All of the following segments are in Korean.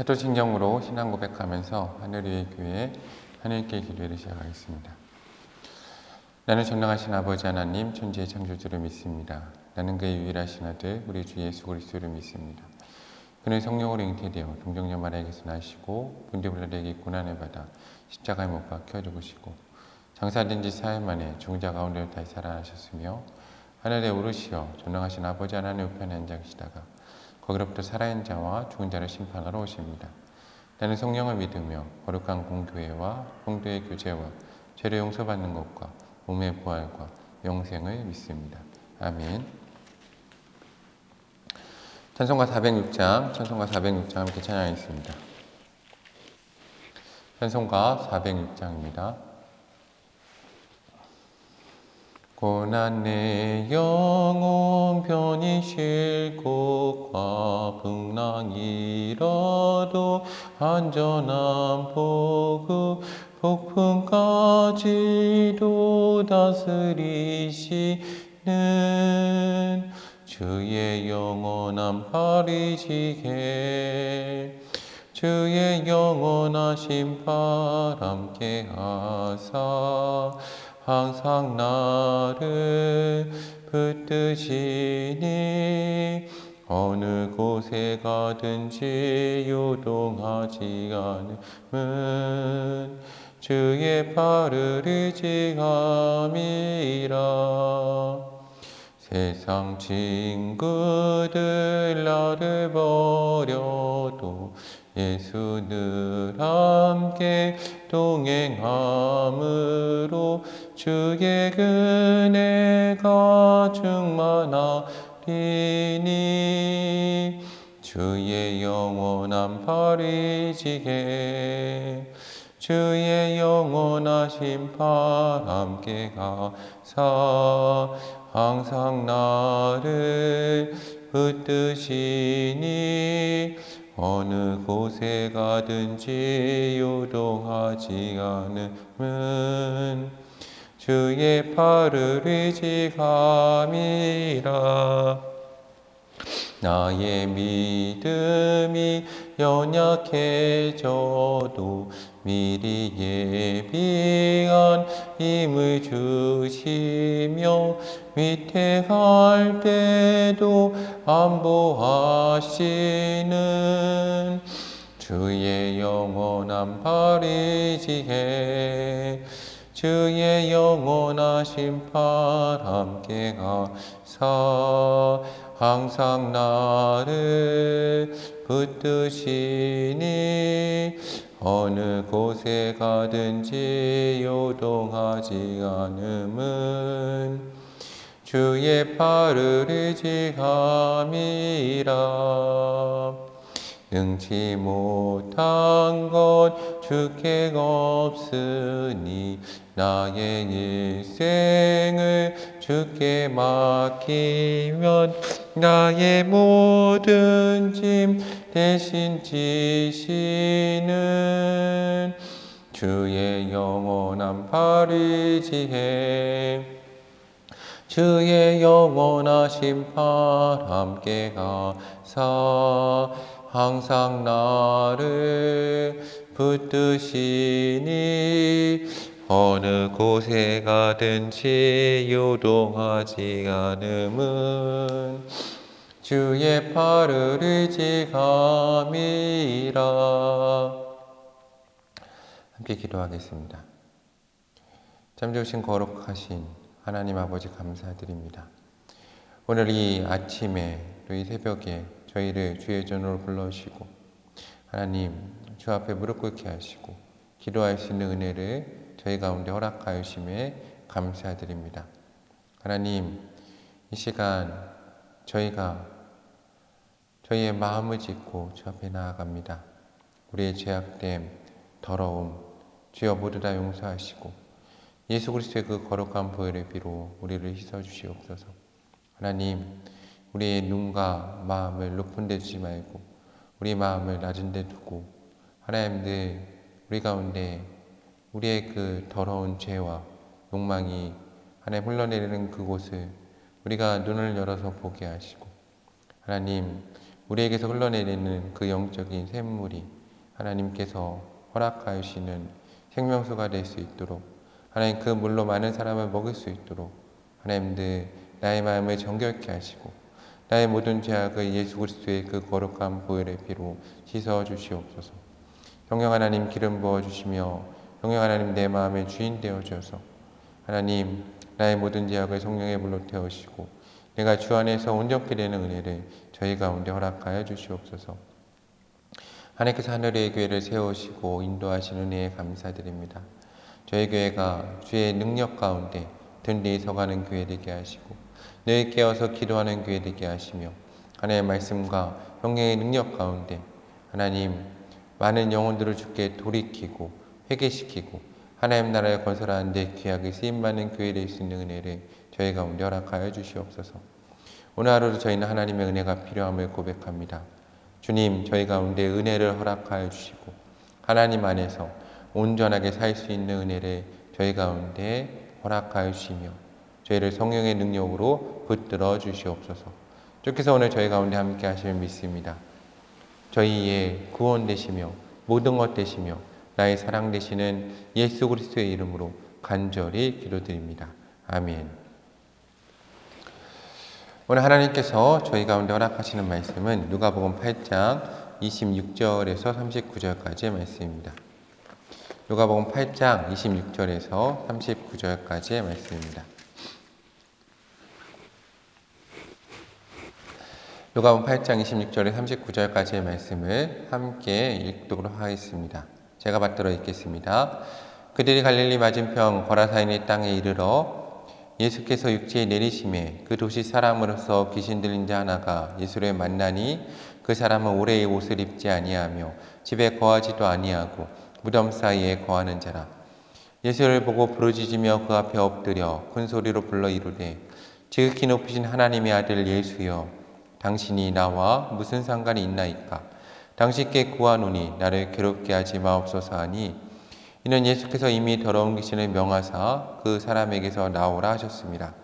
사도신경으로 신앙 고백하면서 하늘위의 교회 하늘길 기도를 시작하겠습니다. 나는 전능하신 아버지 하나님 천지의 창조주를 믿습니다. 나는 그의 유일하신 아들 우리 주 예수 그리스도를 믿습니다. 그는 성령으로 잉태되어 동정녀 마리아에게서 나시고 본디빌라에게 고난을 받아 십자가에 못 박혀 죽으시고 장사된 지 4일 만에 죽은 자 가운데로 다시 살아나셨으며 하늘에 오르시어 전능하신 아버지 하나님 우편에 앉아 계시다가 거기로부터 살아있는 자와 죽은 자를 심판하러 오십니다. 나는 성령을 믿으며 거룩한 공교회와 성도의 교제와 죄를 용서받는 것과 몸의 부활과 영생을 믿습니다. 아멘. 찬송가 406장 함께 찬양하겠습니다. 찬송가 406장입니다. 고난 내 영혼 편히 쉴 곳과 풍랑이라도 안전한 보급 폭풍까지도 다스리시는 주의 영원한 파리지게 주의 영원하신 팔 함께 하사 항상 나를 붙드시니 어느 곳에 가든지 요동하지 않음은 주의 팔을 의지함이라. 세상 친구들 나를 버려도 예수 늘 함께 동행함으로 주의 은혜가 충만하리니 주의 영원한 파리지게 주의 영원하신 팔 함께 가사 항상 나를 붙드시니 어느 곳에 가든지 요동하지 않음은 주의 팔을 의지함이라. 나의 믿음이 연약해져도 미리 예비한 힘을 주시며 위태할 때도 안보하시는 주의 영원한 파리지게 주의 영원하신 팔 함께 가사 항상 나를 붙드시니 어느 곳에 가든지 요동하지 않음은 주의 팔을 의지함이라. 능치 못한 것 주께 없으니 나의 일생을 주께 맡기면 나의 모든 짐 대신 지시는 주의 영원한 파리지게 주의 영원하신 팔 함께 가사 항상 나를 붙드시니 어느 곳에 가든지 요동하지 않음은 주의 팔을 의지함이라. 함께 기도하겠습니다. 참 좋으신 거룩하신 하나님 아버지 감사드립니다. 오늘 이 아침에 또 이 새벽에 저희를 주의 전으로 불러주시고 하나님 주 앞에 무릎 꿇게 하시고 기도할 수 있는 은혜를 저희 가운데 허락하여 주심에 감사드립니다. 하나님 이 시간 저희가 저희의 마음을 짚고 주 앞에 나아갑니다. 우리의 죄악됨, 더러움 주여 모두 다 용서하시고 예수 그리스도의 그 거룩한 보혈의 피로 우리를 씻어 주시옵소서. 하나님 우리의 눈과 마음을 높은 데 두지 말고 우리 마음을 낮은 데 두고 하나님 늘 우리 가운데 우리의 그 더러운 죄와 욕망이 하나님 흘러내리는 그곳을 우리가 눈을 열어서 보게 하시고 하나님 우리에게서 흘러내리는 그 영적인 샘물이 하나님께서 허락하여 주시는 생명수가 될 수 있도록, 하나님 그 물로 많은 사람을 먹일 수 있도록 하나님들 나의 마음을 정결케 하시고 나의 모든 죄악을 예수 그리스도의 그 거룩한 보혈의 피로 씻어 주시옵소서. 성령 하나님 기름 부어 주시며 성령 하나님 내 마음의 주인 되어 주셔서 하나님 나의 모든 죄악을 성령의 물로 태우시고 내가 주 안에서 온전케 되는 은혜를 저희 가운데 허락하여 주시옵소서. 하나님께서 하늘의 교회를 세우시고 인도하시는 은혜에 감사드립니다. 저희 교회가 주의 능력 가운데 든든히 서가는 교회 되게 하시고 늘 깨어서 기도하는 교회 되게 하시며 하나님의 말씀과 성령의 능력 가운데 하나님 많은 영혼들을 주께 돌이키고 회개시키고 하나님 나라를 건설하는 데 귀하게 쓰임받는 교회 될 수 있는 은혜를 저희 가운데 허락하여 주시옵소서. 오늘 하루도 저희는 하나님의 은혜가 필요함을 고백합니다. 주님, 저희 가운데 은혜를 허락하여 주시고 하나님 안에서 온전하게 살 수 있는 은혜를 저희 가운데 허락하여 주시며 저희를 성령의 능력으로 붙들어 주시옵소서. 주께서 오늘 저희 가운데 함께 하실 믿습니다. 저희의 구원 되시며 모든 것 되시며 나의 사랑 되시는 예수 그리스도의 이름으로 간절히 기도드립니다. 아멘. 오늘 하나님께서 저희 가운데 허락하시는 말씀은 누가복음 8장 26절에서 39절까지의 말씀입니다. 누가복음 8장 26절에서 39절까지의 말씀입니다. 누가복음 8장 26절에 39절까지의 말씀을 함께 읽도록 하겠습니다. 제가 받들어 읽겠습니다. 그들이 갈릴리 맞은편 거라사인의 땅에 이르러 예수께서 육지에 내리심에 그 도시 사람으로서 귀신 들린 자 하나가 예수를 만나니 그 사람은 오래의 옷을 입지 아니하며 집에 거하지도 아니하고 무덤 사이에 거하는 자라. 예수를 보고 부르짖으며 그 앞에 엎드려 큰 소리로 불러 이르되 지극히 높으신 하나님의 아들 예수여, 당신이 나와 무슨 상관이 있나이까? 당신께 구하노니 나를 괴롭게 하지 마옵소서 하니, 이는 예수께서 이미 더러운 귀신을 명하사 그 사람에게서 나오라 하셨습니다.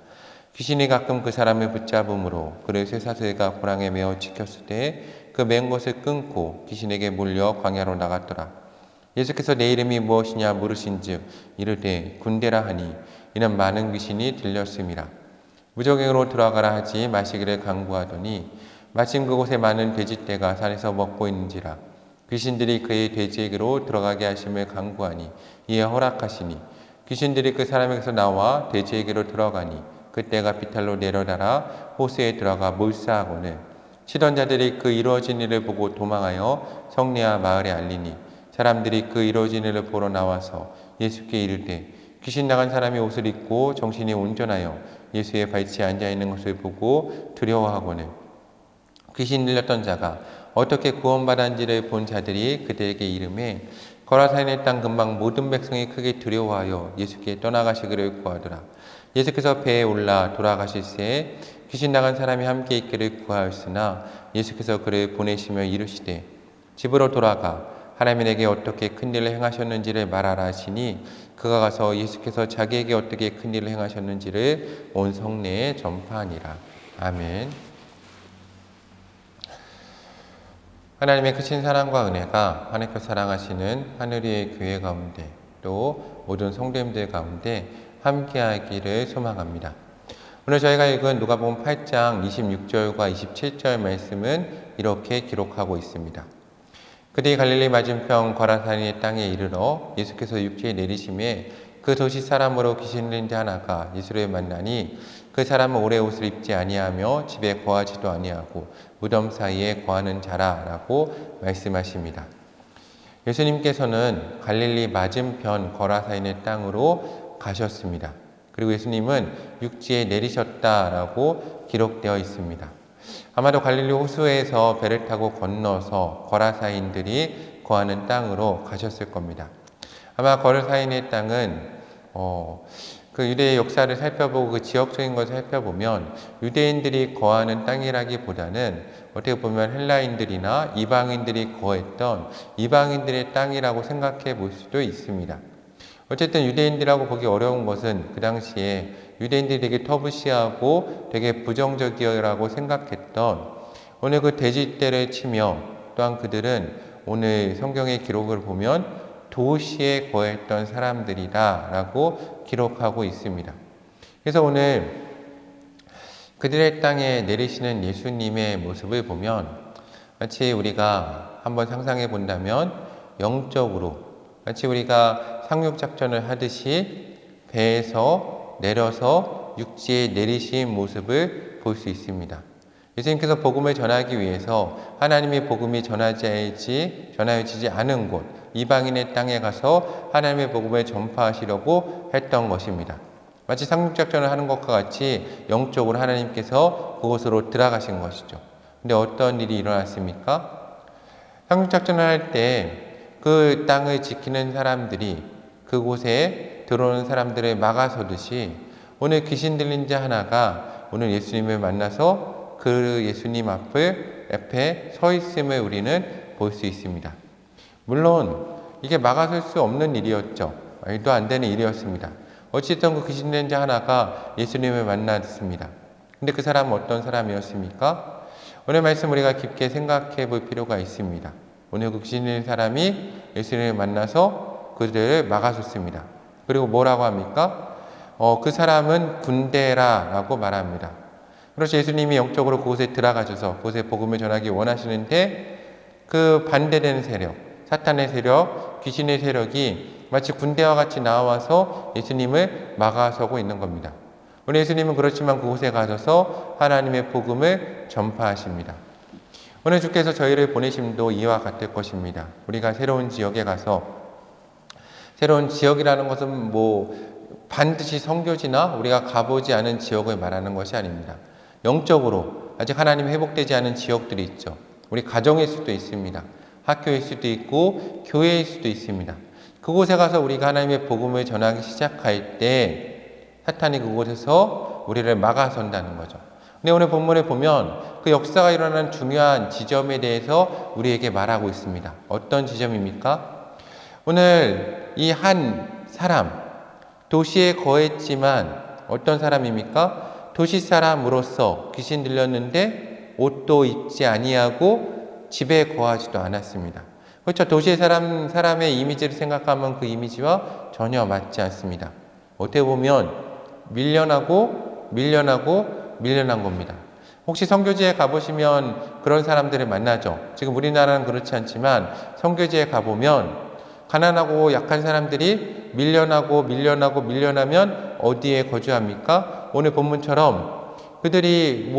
귀신이 가끔 그 사람을 붙잡음으로 그를 쇠사슬과 고랑에 매어 지켰을 때 그 맨 것을 끊고 귀신에게 몰려 광야로 나갔더라. 예수께서 내 이름이 무엇이냐 물으신즉 이르되 군대라 하니, 이는 많은 귀신이 들렸음이라. 무적행으로 들어가라 하지 마시기를 간구하더니 마침 그곳에 많은 돼지떼가 산에서 먹고 있는지라. 귀신들이 그의 돼지에게로 들어가게 하심을 간구하니 이에 허락하시니 귀신들이 그 사람에게서 나와 돼지에게로 들어가니 그 떼가 비탈로 내려달아 호수에 들어가 몰사하거늘 치던 자들이 그 이루어진 일을 보고 도망하여 성내와 마을에 알리니 사람들이 그 이루어진 일을 보러 나와서 예수께 이르되 귀신 나간 사람이 옷을 입고 정신이 온전하여 예수의 발치에 앉아있는 것을 보고 두려워하거늘 귀신 들렸던 자가 어떻게 구원받았는지를 본 자들이 그들에게 이르매 거라사인의 땅 근방 모든 백성이 크게 두려워하여 예수께 떠나가시기를 구하더라. 예수께서 배에 올라 돌아가실새 귀신 나간 사람이 함께 있기를 구하였으나 예수께서 그를 보내시며 이르시되 집으로 돌아가 하나님에게 어떻게 큰 일을 행하셨는지를 말하라 하시니 그가 가서 예수께서 자기에게 어떻게 큰 일을 행하셨는지를 온 성내에 전파하니라. 아멘. 하나님의 크신 사랑과 은혜가 하나님께서 사랑하시는 하늘의 교회 가운데 또 모든 성도님들 가운데 함께하기를 소망합니다. 오늘 저희가 읽은 누가복음 8장 26절과 27절 말씀은 이렇게 기록하고 있습니다. 그들이 갈릴리 맞은편 거라사인의 땅에 이르러 예수께서 육지에 내리심에 그 도시 사람으로 귀신 들린 자 하나가 예수를 만나니 그 사람은 오래 옷을 입지 아니하며 집에 거하지도 아니하고 무덤 사이에 거하는 자라 라고 말씀하십니다. 예수님께서는 갈릴리 맞은편 거라사인의 땅으로 가셨습니다. 그리고 예수님은 육지에 내리셨다라고 기록되어 있습니다. 아마도 갈릴리 호수에서 배를 타고 건너서 거라사인들이 거하는 땅으로 가셨을 겁니다. 아마 거라사인의 땅은 그 유대의 역사를 살펴보고 그 지역적인 것을 살펴보면 유대인들이 거하는 땅이라기보다는 어떻게 보면 헬라인들이나 이방인들이 거했던 이방인들의 땅이라고 생각해 볼 수도 있습니다. 어쨌든 유대인들하고 보기 어려운 것은 그 당시에 유대인들이 되게 터부시하고 되게 부정적이라고 생각했던 오늘 그 돼지떼를 치며 또한 그들은 오늘 성경의 기록을 보면 도시에 거했던 사람들이다 라고 기록하고 있습니다. 그래서 오늘 그들의 땅에 내리시는 예수님의 모습을 보면 마치 우리가 한번 상상해 본다면 영적으로 마치 우리가 상륙작전을 하듯이 배에서 내려서 육지에 내리신 모습을 볼 수 있습니다. 예수님께서 복음을 전하기 위해서 하나님의 복음이 전하여지지 않은 곳, 이방인의 땅에 가서 하나님의 복음을 전파하시려고 했던 것입니다. 마치 상륙작전을 하는 것과 같이 영적으로 하나님께서 그곳으로 들어가신 것이죠. 근데 어떤 일이 일어났습니까? 상륙작전을 할 때 그 땅을 지키는 사람들이 그곳에 들어오는 사람들을 막아서듯이 오늘 귀신 들린 자 하나가 오늘 예수님을 만나서 그 예수님 앞에 서 있음을 우리는 볼 수 있습니다. 물론 이게 막아설 수 없는 일이었죠. 말도 안 되는 일이었습니다. 어쨌든 그 귀신 들린 자 하나가 예수님을 만났습니다. 근데 그 사람은 어떤 사람이었습니까? 오늘 말씀 우리가 깊게 생각해 볼 필요가 있습니다. 오늘 그 귀신 들린 사람이 예수님을 만나서 그들을 막아섰습니다. 그리고 뭐라고 합니까? 그 사람은 군대라고 말합니다. 그래서 예수님이 영적으로 그곳에 들어가셔서 그곳에 복음을 전하기 원하시는데 그 반대되는 세력, 사탄의 세력, 귀신의 세력이 마치 군대와 같이 나와서 예수님을 막아서고 있는 겁니다. 오늘 예수님은 그렇지만 그곳에 가셔서 하나님의 복음을 전파하십니다. 오늘 주께서 저희를 보내심도 이와 같을 것입니다. 우리가 새로운 지역에 가서, 새로운 지역이라는 것은 반드시 선교지나 우리가 가보지 않은 지역을 말하는 것이 아닙니다. 영적으로 아직 하나님이 회복되지 않은 지역들이 있죠. 우리 가정일 수도 있습니다. 학교일 수도 있고 교회일 수도 있습니다. 그곳에 가서 우리가 하나님의 복음을 전하기 시작할 때 사탄이 그곳에서 우리를 막아선다는 거죠. 근데 오늘 본문에 보면 그 역사가 일어나는 중요한 지점에 대해서 우리에게 말하고 있습니다. 어떤 지점입니까? 오늘 이 한 사람, 도시에 거했지만 어떤 사람입니까? 도시 사람으로서 귀신 들렸는데 옷도 입지 아니하고 집에 거하지도 않았습니다. 그렇죠. 도시의 사람의 이미지를 생각하면 그 이미지와 전혀 맞지 않습니다. 어떻게 보면 밀려난 겁니다. 혹시 선교지에 가보시면 그런 사람들을 만나죠. 지금 우리나라는 그렇지 않지만 선교지에 가보면 가난하고 약한 사람들이 밀려나면 어디에 거주합니까? 오늘 본문처럼 그들이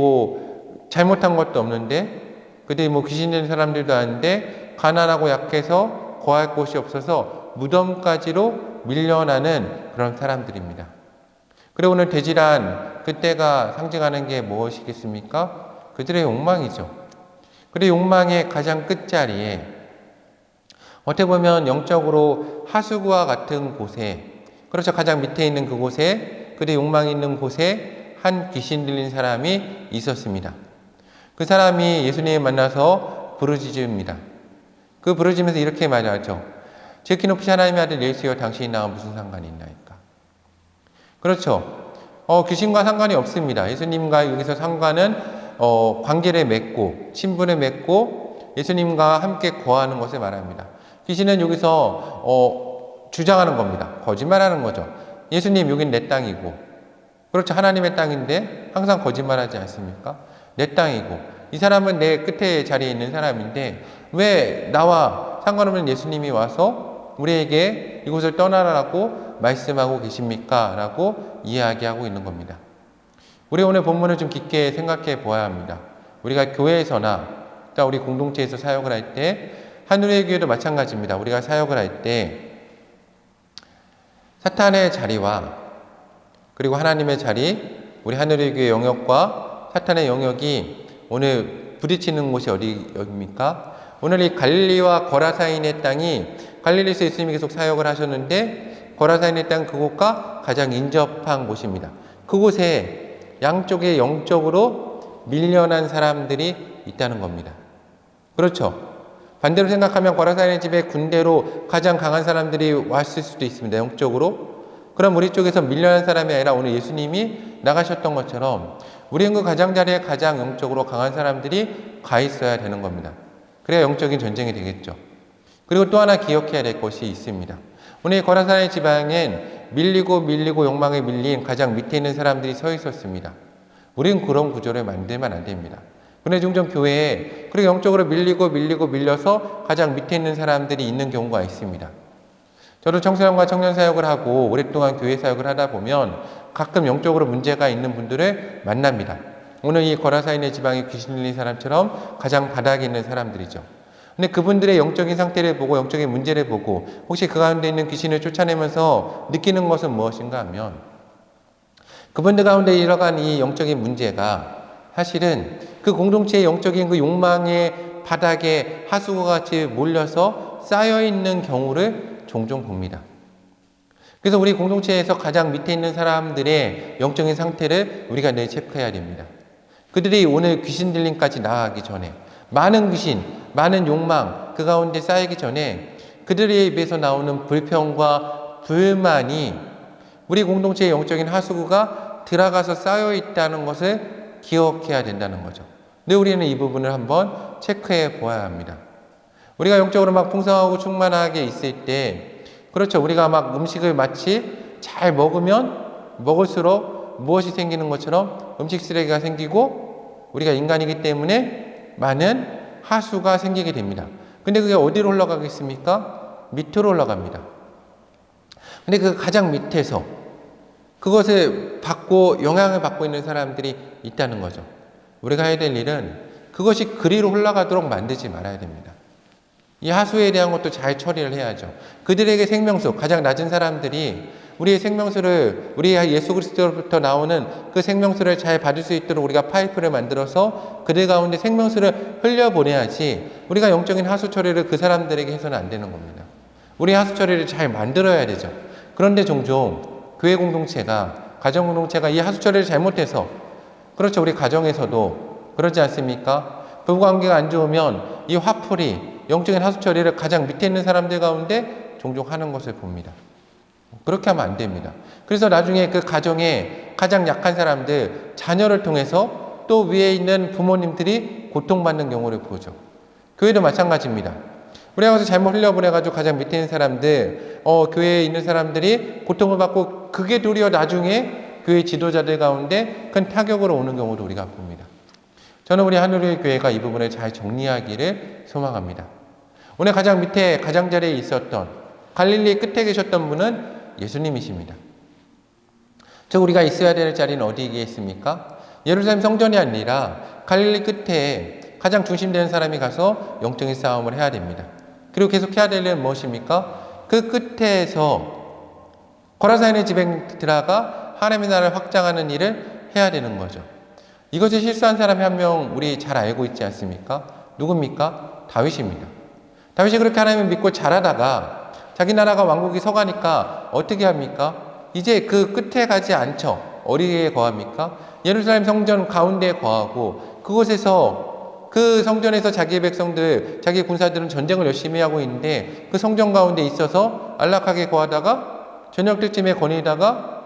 잘못한 것도 없는데 그들이 귀신 들린 사람들도 아닌데 가난하고 약해서 거할 곳이 없어서 무덤까지로 밀려나는 그런 사람들입니다. 그리고 오늘 돼지란 그때가 상징하는 게 무엇이겠습니까? 그들의 욕망이죠. 그리고 욕망의 가장 끝자리에 어떻게 보면 영적으로 하수구와 같은 곳에, 그렇죠, 가장 밑에 있는 그곳에, 그들의 욕망이 있는 곳에 한 귀신 들린 사람이 있었습니다. 그 사람이 예수님을 만나서 부르짖습니다. 그 부르짖으면서 이렇게 말하죠. 지극히 높으신 하나님의 아들 예수여, 당신이 나와 무슨 상관이 있나이까? 그렇죠. 귀신과 상관이 없습니다. 예수님과 여기서 상관은 관계를 맺고 친분을 맺고 예수님과 함께 거하는 것을 말합니다. 귀신은 여기서 주장하는 겁니다. 거짓말하는 거죠. 예수님, 여긴 내 땅이고, 그렇죠, 하나님의 땅인데 항상 거짓말하지 않습니까? 내 땅이고 이 사람은 내 끝에 자리에 있는 사람인데 왜 나와 상관없는 예수님이 와서 우리에게 이곳을 떠나라고 말씀하고 계십니까? 라고 이야기하고 있는 겁니다. 우리 오늘 본문을 좀 깊게 생각해 보아야 합니다. 우리가 교회에서나 또 우리 공동체에서 사역을 할 때, 하늘의 교회도 마찬가지입니다. 우리가 사역을 할 때 사탄의 자리와 그리고 하나님의 자리, 우리 하늘의 교회 영역과 사탄의 영역이 오늘 부딪히는 곳이 어디입니까? 오늘 이 갈릴리와 거라사인의 땅이, 갈릴리에서 예수님이 계속 사역을 하셨는데 거라사인의 땅 그곳과 가장 인접한 곳입니다. 그곳에 양쪽에 영적으로 밀려난 사람들이 있다는 겁니다. 그렇죠. 반대로 생각하면 거라사인의 집에 군대로 가장 강한 사람들이 왔을 수도 있습니다. 영적으로. 그럼 우리 쪽에서 밀려난 사람이 아니라 오늘 예수님이 나가셨던 것처럼 우리는 그 가장자리에 가장 영적으로 강한 사람들이 가 있어야 되는 겁니다. 그래야 영적인 전쟁이 되겠죠. 그리고 또 하나 기억해야 될 것이 있습니다. 오늘 거라사의 지방엔 밀리고 욕망에 밀린 가장 밑에 있는 사람들이 서 있었습니다. 우리는 그런 구조를 만들면 안 됩니다. 그런데 종종 교회에 그리고 영적으로 밀려서 가장 밑에 있는 사람들이 있는 경우가 있습니다. 저도 청소년과 청년 사역을 하고 오랫동안 교회 사역을 하다 보면 가끔 영적으로 문제가 있는 분들을 만납니다. 오늘 이 거라사인의 지방에 귀신 들린 사람처럼 가장 바닥에 있는 사람들이죠. 근데 그분들의 영적인 상태를 보고 영적인 문제를 보고 혹시 그 가운데 있는 귀신을 쫓아내면서 느끼는 것은 무엇인가 하면 그분들 가운데 일어간 이 영적인 문제가 사실은 그 공동체의 영적인 그 욕망의 바닥에 하수구 같이 몰려서 쌓여있는 경우를 종종 봅니다. 그래서 우리 공동체에서 가장 밑에 있는 사람들의 영적인 상태를 우리가 늘 체크해야 됩니다. 그들이 오늘 귀신 들림까지 나아가기 전에 많은 귀신, 많은 욕망 그 가운데 쌓이기 전에 그들의 입에서 나오는 불평과 불만이 우리 공동체의 영적인 하수구가 들어가서 쌓여 있다는 것을 기억해야 된다는 거죠. 근데 우리는 이 부분을 한번 체크해 보아야 합니다. 우리가 영적으로 막 풍성하고 충만하게 있을 때 그렇죠. 우리가 막 음식을 마치 잘 먹으면 먹을수록 무엇이 생기는 것처럼 음식 쓰레기가 생기고 우리가 인간이기 때문에 많은 하수가 생기게 됩니다. 근데 그게 어디로 올라가겠습니까? 밑으로 올라갑니다. 근데 그 가장 밑에서 그것을 받고 영향을 받고 있는 사람들이 있다는 거죠. 우리가 해야 될 일은 그것이 그리로 올라가도록 만들지 말아야 됩니다. 이 하수에 대한 것도 잘 처리를 해야죠. 그들에게 생명수, 가장 낮은 사람들이 우리의 생명수를, 우리 예수 그리스도로부터 나오는 그 생명수를 잘 받을 수 있도록 우리가 파이프를 만들어서 그들 가운데 생명수를 흘려보내야지 우리가 영적인 하수 처리를 그 사람들에게 해서는 안 되는 겁니다. 우리 하수 처리를 잘 만들어야 되죠. 그런데 종종 교회 공동체가, 가정 공동체가 이 하수 처리를 잘못해서 그렇죠. 우리 가정에서도 그러지 않습니까? 부부관계가 안 좋으면 이 화풀이, 영적인 하수 처리를 가장 밑에 있는 사람들 가운데 종종 하는 것을 봅니다. 그렇게 하면 안 됩니다. 그래서 나중에 그 가정에 가장 약한 사람들, 자녀를 통해서 또 위에 있는 부모님들이 고통받는 경우를 보죠. 교회도 마찬가지입니다. 우리가 가서 잘못 흘려보내가지고 가장 밑에 있는 사람들, 교회에 있는 사람들이 고통을 받고 그게 도리어 나중에 교회 지도자들 가운데 큰 타격으로 오는 경우도 우리가 봅니다. 저는 우리 하늘의 교회가 이 부분을 잘 정리하기를 소망합니다. 오늘 가장 밑에 가장자리에 있었던 갈릴리 끝에 계셨던 분은 예수님이십니다. 즉 우리가 있어야 될 자리는 어디에 있습니까? 예루살렘 성전이 아니라 갈릴리 끝에 가장 중심되는 사람이 가서 영적인 싸움을 해야 됩니다. 그리고 계속 해야 될 일은 무엇입니까? 그 끝에서 거라사인의 집에 들어가 하나님의 나라를 확장하는 일을 해야 되는 거죠. 이것을 실수한 사람이 한 명 우리 잘 알고 있지 않습니까? 누굽니까? 다윗입니다. 다윗이 그렇게 하나님을 믿고 잘하다가 자기 나라가 왕국이 서가니까 어떻게 합니까? 이제 그 끝에 가지 않죠. 어디에 거합니까? 예루살렘 성전 가운데에 거하고 그곳에서 그 성전에서 자기의 백성들, 자기의 군사들은 전쟁을 열심히 하고 있는데 그 성전 가운데 있어서 안락하게 거하다가 저녁 때쯤에 거니다가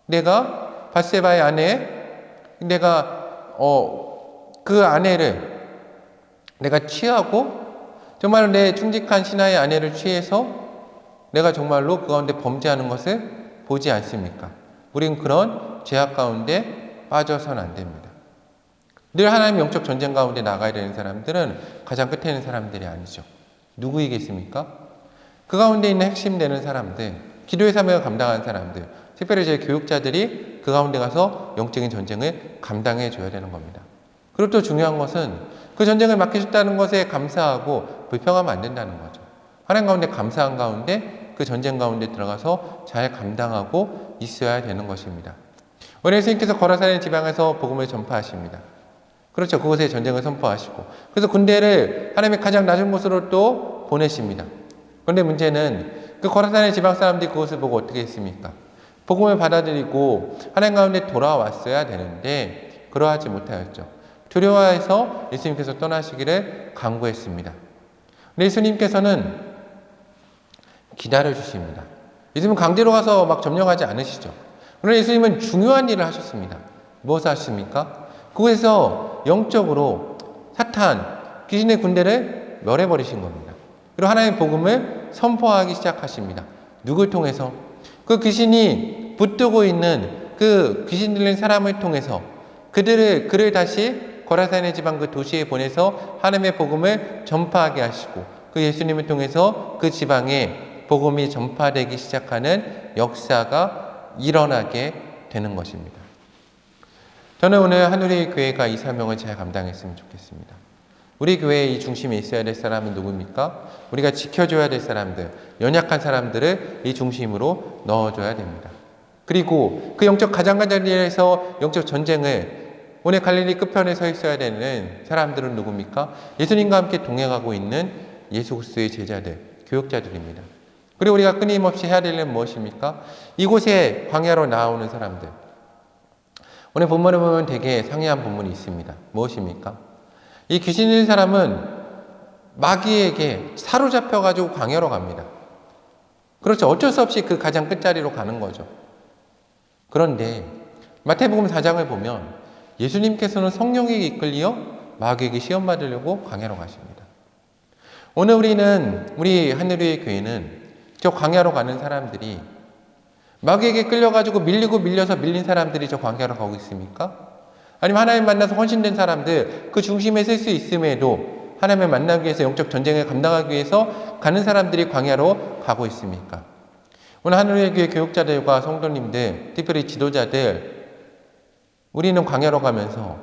내가 밧세바의 아내, 내가 그 아내를 내가 취하고 정말로 내 충직한 신하의 아내를 취해서 내가 정말로 그 가운데 범죄하는 것을 보지 않습니까? 우린 그런 죄악 가운데 빠져서는 안 됩니다. 늘 하나님 영적 전쟁 가운데 나가야 되는 사람들은 가장 끝에 있는 사람들이 아니죠. 누구이겠습니까? 그 가운데 있는 핵심 되는 사람들, 기도의 사명을 감당하는 사람들, 특별히 저희 교육자들이 그 가운데 가서 영적인 전쟁을 감당해 줘야 되는 겁니다. 그리고 또 중요한 것은 그 전쟁을 맡기셨다는 것에 감사하고 불평하면 안 된다는 거죠. 하나님 가운데 감사한 가운데 그 전쟁 가운데 들어가서 잘 감당하고 있어야 되는 것입니다. 오늘 예수님께서 거라사의 지방에서 복음을 전파하십니다. 그렇죠. 그곳에 전쟁을 선포하시고 그래서 군대를 하나님의 가장 낮은 곳으로 또 보내십니다. 그런데 문제는 그 거라사의 지방 사람들이 그것을 보고 어떻게 했습니까? 복음을 받아들이고 하나님 가운데 돌아왔어야 되는데 그러하지 못하였죠. 두려워해서 예수님께서 떠나시기를 간구했습니다. 근데 예수님께서는 기다려 주십니다. 예수님은 강제로 가서 막 점령하지 않으시죠. 그러나 예수님은 중요한 일을 하셨습니다. 무엇을 하십니까? 그곳에서 영적으로 사탄, 귀신의 군대를 멸해버리신 겁니다. 그리고 하나님의 복음을 선포하기 시작하십니다. 누굴 통해서? 그 귀신이 붙들고 있는 그 귀신 들린 사람을 통해서 그를 다시 거라사네 지방 그 도시에 보내서 하나님의 복음을 전파하게 하시고 그 예수님을 통해서 그 지방에 복음이 전파되기 시작하는 역사가 일어나게 되는 것입니다. 저는 오늘 하늘의 교회가 이 사명을 잘 감당했으면 좋겠습니다. 우리 교회의 이 중심에 있어야 될 사람은 누구입니까? 우리가 지켜줘야 될 사람들, 연약한 사람들을 이 중심으로 넣어줘야 됩니다. 그리고 그 영적 가장자리에서 영적 전쟁을 오늘 갈릴리 끝편에 서 있어야 되는 사람들은 누굽니까? 예수님과 함께 동행하고 있는 예수 그리스도의 제자들, 교역자들입니다. 그리고 우리가 끊임없이 해야 될 일은 무엇입니까? 이곳에 광야로 나오는 사람들. 오늘 본문을 보면 되게 상이한 본문이 있습니다. 무엇입니까? 이 귀신 들린 사람은 마귀에게 사로잡혀가지고 광야로 갑니다. 그렇죠. 어쩔 수 없이 그 가장 끝자리로 가는 거죠. 그런데 마태복음 4장을 보면 예수님께서는 성령에게 이끌려 마귀에게 시험 받으려고 광야로 가십니다. 오늘 우리 하늘의 교회는 저 광야로 가는 사람들이 마귀에게 끌려가지고 밀려서 밀린 사람들이 저 광야로 가고 있습니까? 아니면 하나님 만나서 헌신된 사람들 그 중심에 설 수 있음에도 하나님을 만나기 위해서 영적 전쟁을 감당하기 위해서 가는 사람들이 광야로 가고 있습니까? 오늘 하늘의 교회 교육자들과 성도님들, 특별히 지도자들, 우리는 광야로 가면서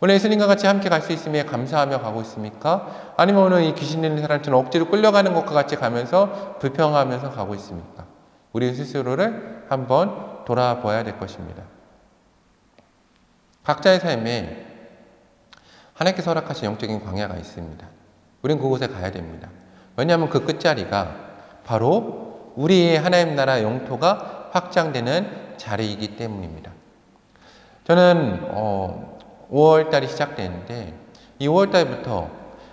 오늘 예수님과 같이 함께 갈 수 있음에 감사하며 가고 있습니까? 아니면 오늘 이 귀신 들린 사람처럼 억지로 끌려가는 것과 같이 가면서 불평하면서 가고 있습니까? 우리 스스로를 한번 돌아보아야 될 것입니다. 각자의 삶에 하나님께서 허락하신 영적인 광야가 있습니다. 우리는 그곳에 가야 됩니다. 왜냐하면 그 끝자리가 바로 우리의 하나님 나라 영토가 확장되는 자리이기 때문입니다. 저는 5월달이 시작되는데 이 5월달부터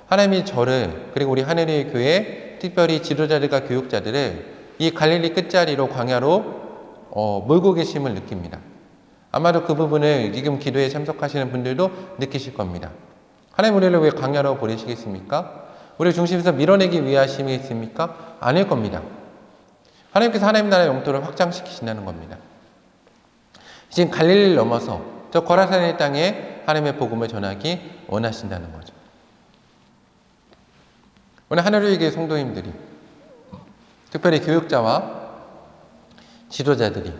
하나님이 저를 그리고 우리 하늘의 교회 특별히 지도자들과 교육자들을 이 갈릴리 끝자리로 광야로 몰고 계심을 느낍니다. 아마도 그 부분을 지금 기도에 참석하시는 분들도 느끼실 겁니다. 하나님 우리를 왜 광야로 보내시겠습니까? 우리를 중심에서 밀어내기 위하심이겠습니까? 아닐 겁니다. 하나님께서 하나님 나라의 영토를 확장시키신다는 겁니다. 지금 갈릴리를 넘어서 저 거라사네 땅에 하나님의 복음을 전하기 원하신다는 거죠. 오늘 하늘의 교회 성도님들이 특별히 교육자와 지도자들이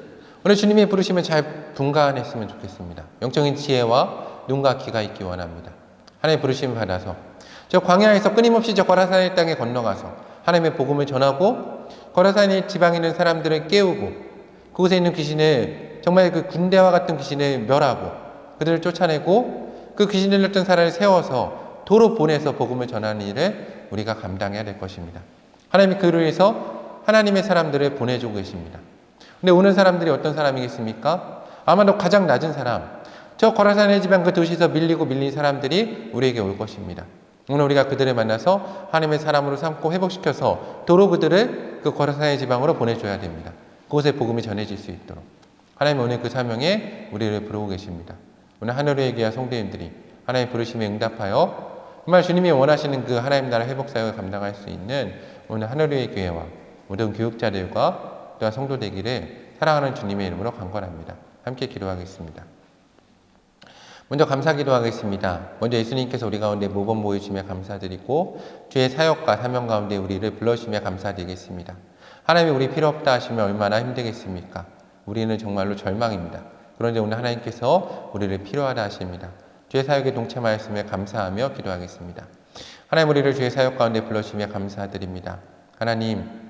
오늘 주님의 부르심을 잘 분간했으면 좋겠습니다. 영적인 지혜와 눈과 귀가 있기 원합니다. 하나님의 부르심을 받아서 저 광야에서 끊임없이 저 거라사네 땅에 건너가서 하나님의 복음을 전하고 거라사네 지방에 있는 사람들을 깨우고 그곳에 있는 귀신을 정말 그 군대와 같은 귀신을 멸하고 그들을 쫓아내고 그 귀신 들렸던 사람을 세워서 도로 보내서 복음을 전하는 일을 우리가 감당해야 될 것입니다. 하나님이 그를 위해서 하나님의 사람들을 보내주고 계십니다. 근데 오는 사람들이 어떤 사람이겠습니까? 아마도 가장 낮은 사람, 저 거라사네 지방 그 도시에서 밀린 사람들이 우리에게 올 것입니다. 오늘 우리가 그들을 만나서 하나님의 사람으로 삼고 회복시켜서 도로 그들을 그 거라사네 지방으로 보내줘야 됩니다. 그곳에 복음이 전해질 수 있도록 하나님 오늘 그 사명에 우리를 부르고 계십니다. 오늘 하늘의 교회 성도님들이 하나님의 부르심에 응답하여 정말 주님이 원하시는 그 하나님 나라 회복 사역을 감당할 수 있는 오늘 하늘의 교회와 모든 교육자들과 또한 성도 되기를 사랑하는 주님의 이름으로 간구합니다. 함께 기도하겠습니다. 먼저 감사 기도하겠습니다. 먼저 예수님께서 우리 가운데 모범 보여주시며 감사드리고 주의 사역과 사명 가운데 우리를 불러주시며 감사드리겠습니다. 하나님이 우리 필요 없다 하시면 얼마나 힘들겠습니까? 우리는 정말로 절망입니다. 그런데 오늘 하나님께서 우리를 필요하다 하십니다. 주의 사역에 동참하였음에 감사하며 기도하겠습니다. 하나님 우리를 주의 사역 가운데 불러주시며 감사드립니다. 하나님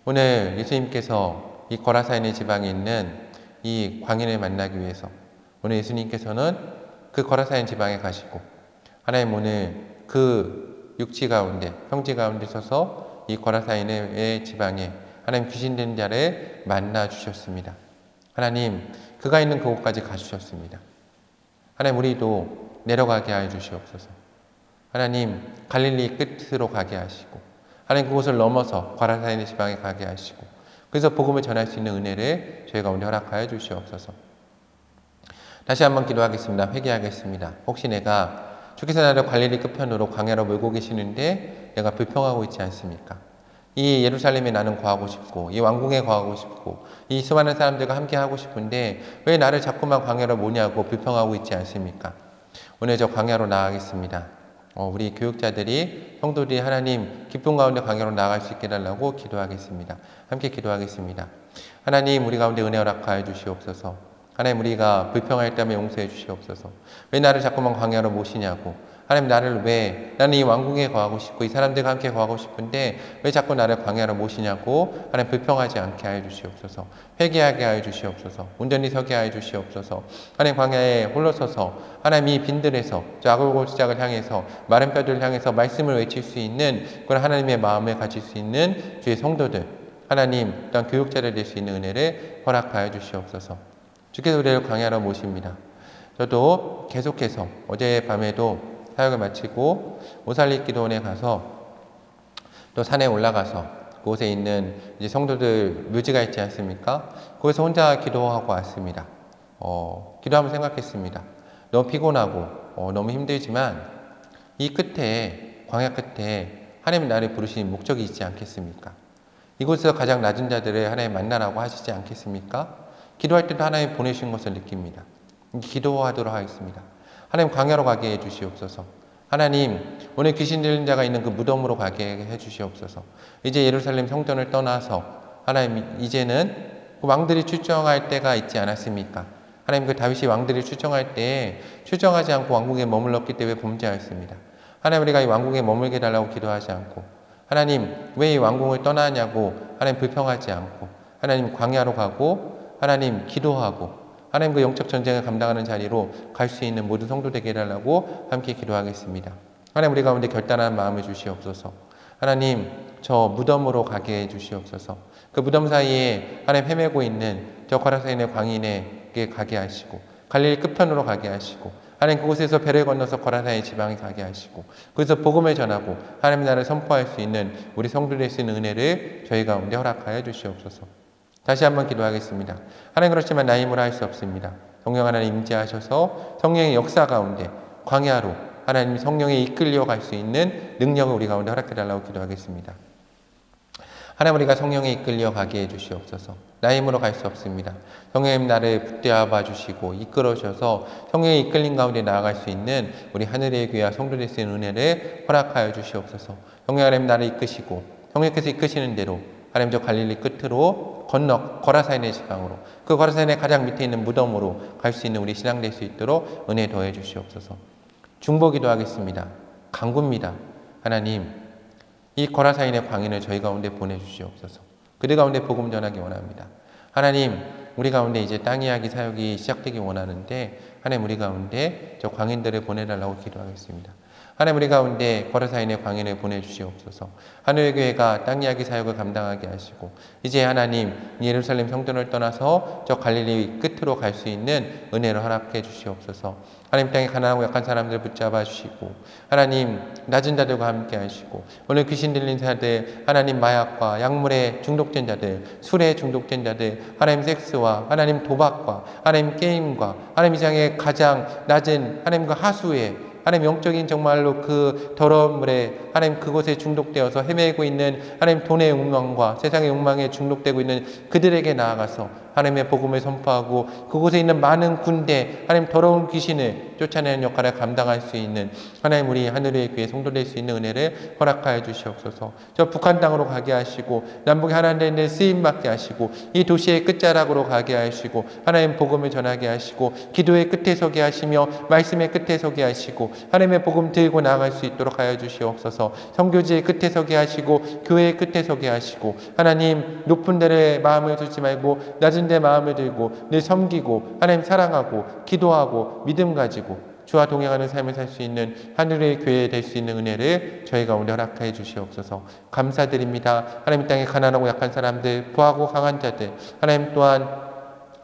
오늘 예수님께서 이 거라사네 지방에 있는 이 광인을 만나기 위해서 오늘 예수님께서는 그 거라사네 지방에 가시고 하나님 오늘 그 육지 가운데 평지 가운데 서서 이 거라사네 지방에 하나님 귀신 된 자를 만나 주셨습니다. 하나님 그가 있는 그곳까지 가주셨습니다. 하나님 우리도 내려가게 하여 주시옵소서. 하나님 갈릴리 끝으로 가게 하시고 하나님 그곳을 넘어서 거라사네 지방에 가게 하시고 그래서 복음을 전할 수 있는 은혜를 저희 가운데 허락하여 주시옵소서. 다시 한번 기도하겠습니다. 회개하겠습니다. 혹시 내가 주께서 나를 갈릴리 끝편으로 광야로 몰고 계시는데 내가 불평하고 있지 않습니까? 이 예루살렘에 나는 거하고 싶고 이 왕궁에 거하고 싶고 이 수많은 사람들과 함께 하고 싶은데 왜 나를 자꾸만 광야로 모냐고 불평하고 있지 않습니까? 오늘 저 광야로 나가겠습니다. 우리 교육자들이 성도들이 하나님 기쁨 가운데 광야로 나아갈 수 있게 해달라고 기도하겠습니다. 함께 기도하겠습니다. 하나님 우리 가운데 은혜 허락하여 주시옵소서. 하나님 우리가 불평할 때면 용서해 주시옵소서. 왜 나를 자꾸만 광야로 모시냐고. 하나님 나는 이 왕궁에 거하고 싶고 이 사람들과 함께 거하고 싶은데 왜 자꾸 나를 광야로 모시냐고. 하나님 불평하지 않게 하여 주시옵소서. 회개하게 하여 주시옵소서. 온전히 서게 하여 주시옵소서. 하나님 광야에 홀로 서서 하나님 이 빈들에서 저 아골골시작을 향해서 마른 뼈들을 향해서 말씀을 외칠 수 있는 그런 하나님의 마음을 가질 수 있는 주의 성도들 하나님 또한 교육자를 될 수 있는 은혜를 허락하여 주시옵소서. 주께서 우리를 광야로 모십니다. 저도 계속해서 어젯밤에도 사역을 마치고 오살리 기도원에 가서 또 산에 올라가서 그곳에 있는 이제 성도들 묘지가 있지 않습니까? 거기서 혼자 기도하고 왔습니다. 기도하면서 생각했습니다. 너무 피곤하고 너무 힘들지만 이 끝에 광야 끝에 하나님 나를 부르신 목적이 있지 않겠습니까? 이곳에서 가장 낮은 자들을 하나님 만나라고 하시지 않겠습니까? 기도할 때도 하나님 보내신 것을 느낍니다. 기도하도록 하겠습니다. 하나님 광야로 가게 해 주시옵소서. 하나님 오늘 귀신 들린 자가 있는 그 무덤으로 가게 해 주시옵소서. 이제 예루살렘 성전을 떠나서 하나님 이제는 그 왕들이 출정할 때가 있지 않았습니까? 하나님 그 다윗이 왕들이 출정할 때 출정하지 않고 왕궁에 머물렀기 때문에 범죄하였습니다. 하나님 우리가 이 왕궁에 머물게 달라고 기도하지 않고 하나님 왜 이 왕궁을 떠나냐고 하나님 불평하지 않고 하나님 광야로 가고 하나님 기도하고 하나님 그 영적 전쟁을 감당하는 자리로 갈 수 있는 모든 성도 되게 해달라고 함께 기도하겠습니다. 하나님 우리 가운데 결단한 마음을 주시옵소서. 하나님 저 무덤으로 가게 해 주시옵소서. 그 무덤 사이에 하나님 헤매고 있는 저 거라사인의 광인에게 가게 하시고 갈릴리 끝편으로 가게 하시고 하나님 그곳에서 배를 건너서 거라사의 지방에 가게 하시고 그래서 복음을 전하고 하나님 나라를 선포할 수 있는 우리 성도들 수 있는 은혜를 저희 가운데 허락하여 주시옵소서. 다시 한번 기도하겠습니다. 하나님 그렇지만 나 힘으로 할 수 없습니다. 성령 하나님 임재하셔서 성령의 역사 가운데 광야로 하나님 성령에 이끌려 갈 수 있는 능력을 우리 가운데 허락해달라고 기도하겠습니다. 하나님 우리가 성령에 이끌려 가게 해주시옵소서. 나 힘으로 갈 수 없습니다. 성령님 나를 붙잡아 주시고 이끌어 주셔서 성령의 이끌림 가운데 나아갈 수 있는 우리 하늘의 교회와 성도들 수 있는 은혜를 허락하여 주시옵소서. 성령 하나님 나를 이끄시고 성령께서 이끄시는 대로 하나님 저 갈릴리 끝으로 건너 거라사인의 지방으로 그 거라사인의 가장 밑에 있는 무덤으로 갈 수 있는 우리 신앙 될 수 있도록 은혜 더해 주시옵소서. 중보기도 하겠습니다. 간구입니다. 하나님 이 거라사인의 광인을 저희 가운데 보내주시옵소서. 그들 가운데 복음 전하기 원합니다. 하나님 우리 가운데 이제 땅 이야기 사역이 시작되기 원하는데 하나님 우리 가운데 저 광인들을 보내달라고 기도하겠습니다. 하나님 우리 가운데 거라사인의 광인을 보내주시옵소서. 하늘의 교회가 땅 이야기 사역을 감당하게 하시고 이제 하나님 예루살렘 성전을 떠나서 저 갈릴리 끝으로 갈 수 있는 은혜를 허락해 주시옵소서. 하나님 땅에 가난하고 약한 사람들 붙잡아 주시고 하나님 낮은 자들과 함께 하시고 오늘 귀신 들린 자들 하나님 마약과 약물에 중독된 자들 술에 중독된 자들 하나님 섹스와 하나님 도박과 하나님 게임과 하나님 이 세상에 가장 낮은 하나님 그 하수에 하나님 영적인 정말로 그 더러운 물에 하나님 그곳에 중독되어서 헤매고 있는 하나님 돈의 욕망과 세상의 욕망에 중독되고 있는 그들에게 나아가서 하나님의 복음을 선포하고 그곳에 있는 많은 군대 하나님 더러운 귀신을 쫓아내는 역할을 감당할 수 있는 하나님 우리 하늘의 교회 성도 될 수 있는 은혜를 허락하여 주시옵소서. 저 북한 땅으로 가게 하시고 남북의 하나님의 쓰임받게 하시고 이 도시의 끝자락으로 가게 하시고 하나님 복음을 전하게 하시고 기도의 끝에 서게 하시며 말씀의 끝에 서게 하시고 하나님의 복음 들고 나아갈 수 있도록 하여 주시옵소서. 선교지의 끝에 서게 하시고 교회의 끝에 서게 하시고 하나님 높은 데를 마음을 두지 말고 낮은 데 마음을 들고 늘 섬기고 하나님 사랑하고 기도하고 믿음 가지고 주와 동행하는 삶을 살 수 있는 하늘의 교회 될 수 있는 은혜를 저희 가운데 허락하여 주시옵소서. 감사드립니다. 하나님 땅에 가난하고 약한 사람들 부하고 강한 자들 하나님 또한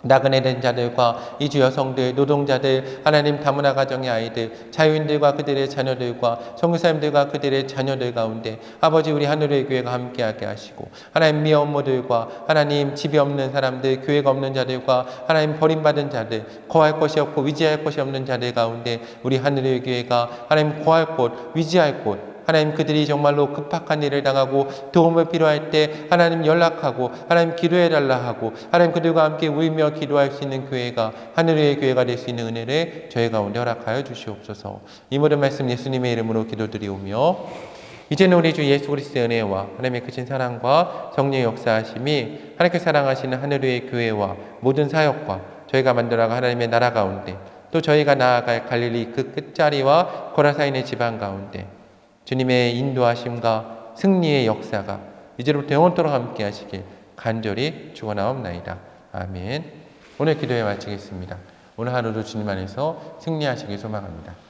나그네 된 자들과 이주 여성들, 노동자들, 하나님 다문화 가정의 아이들, 자유인들과 그들의 자녀들과 선교사님들과 그들의 자녀들 가운데 아버지 우리 하늘의 교회가 함께하게 하시고 하나님 미혼모들과 하나님 집이 없는 사람들, 교회가 없는 자들과 하나님 버림받은 자들, 거할 것이 없고 위지할 것이 없는 자들 가운데 우리 하늘의 교회가 하나님 거할 곳, 위지할 곳, 하나님 그들이 정말로 급박한 일을 당하고 도움을 필요할 때 하나님 연락하고 하나님 기도해달라 하고 하나님 그들과 함께 울며 기도할 수 있는 교회가 하늘의 교회가 될 수 있는 은혜를 저희 가운데 허락하여 주시옵소서. 이 모든 말씀 예수님의 이름으로 기도드리오며 이제는 우리 주 예수 그리스도의 은혜와 하나님의 크신 사랑과 성령의 역사하심이 하나님께 사랑하시는 하늘의 교회와 모든 사역과 저희가 만들어갈 하나님의 나라 가운데 또 저희가 나아갈 갈릴리 그 끝자리와 고라사인의 지방 가운데 주님의 인도하심과 승리의 역사가 이제부터 영원토록 함께 하시길 간절히 축원하옵나이다. 아멘. 오늘 기도회 마치겠습니다. 오늘 하루도 주님 안에서 승리하시길 소망합니다.